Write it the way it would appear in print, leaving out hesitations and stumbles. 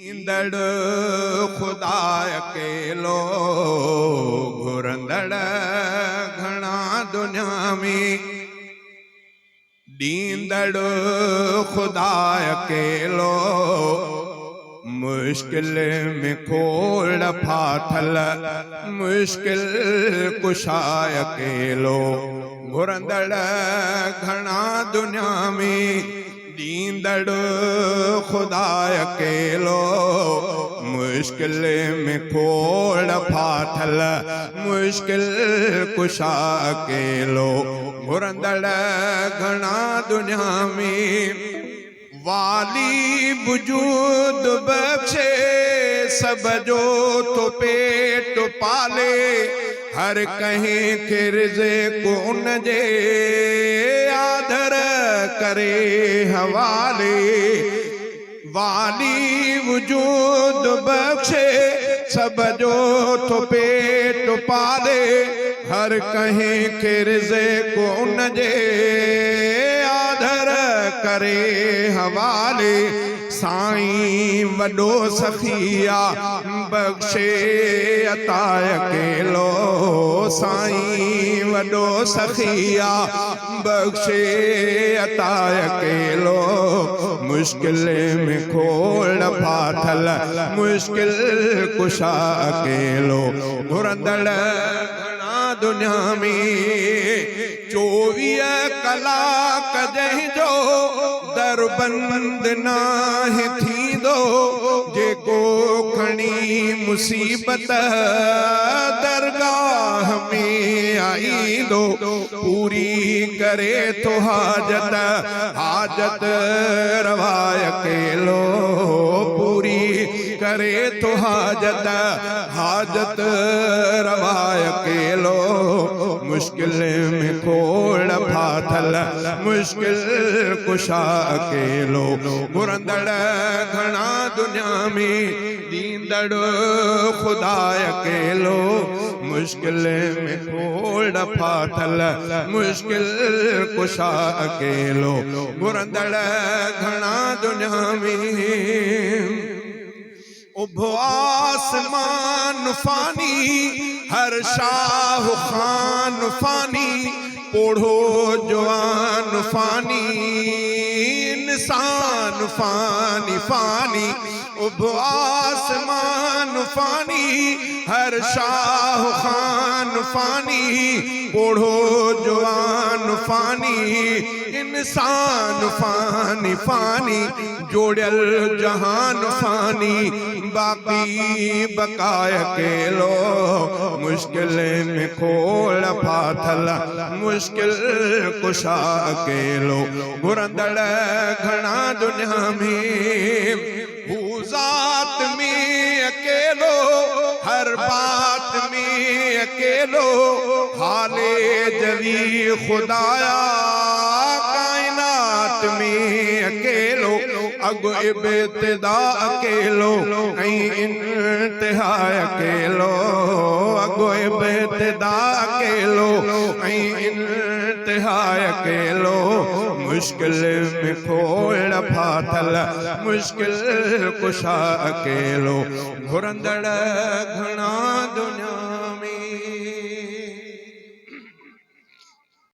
ईंदड़ खुदा अकेलो घुरंदड़ घणा दुनिया में। ॾींदड़ खुदा अकेलो मुश्किल में खोड़ फाथल मुश्किल कुशा अकेलो घुरंदड़ घणा दुनिया में। ॾींदड़ खुदा अकेलो मुश्किल में खोड़ फाथल मुश्किल कुशा अकेलो घुरंदड़ घणा दुनिया में। वाली वजूद बख्शे सब जो तो पेट पाले हर कहीं के रिज़्क़ उन जे आदर करे हवाले। वाली वजूद बख्शे सब जो तो पेट पाले हर कहीं के रिज़्क़ उन जे आदर करे हवाले। साईं वॾो सखिया बख्शे अता अकेलो साईं वॾो सखिया बख्शे अता अकेलो मुश्किल में खोड़ फाथल मुश्किल कुशा अकेलो घुरंदड़ घणा दुनिया में। 24 कलाक जंहिंजो दरबंद नाहे थींदो जेको खणी मुसीबत दरगाह में आईंदो पूरी करे तो हाजत हाजत रवा अकेलो पूरी करे तो हाजत हाजत रवा अकेलो मुश्किल में खोड़ फाथल मुश्किल कुशा अकेलो घुरंदड़ घणा दुनिया में। ॾींदड़ खुदा अकेलो मुश्किल में खोड़ फाथल मुश्किल कुशा अकेलो घुरंदड़ घणा दुनिया में। उभो आसमान फानी हर शाह खान फानी पोढ़ो जवान फानी इंसान फानी फानी। उभो आसमान फानी हर शाह खान फानी पोढ़ो जवान फानी इंसान फानी फानी जोड़ियल जहान फानी बाकी बकाय अकेलो मुश्किल में खोड़ फाथल मुश्किल कुशा अकेलो घुरंदड़ घणा दुनिया में। ज़ात में अकेलो हर बात में अकेलो हाले जली खुदाया कायनात में अकेलो अगो इब्तिदा अकेलो इंतहा अकेलो अगो इब्तिदा अकेलो इंतहा अकेलो मुश्किल में खोड़ फाथल मुश्किल कुशा अकेलो घुरंदड़ घणा दुनिया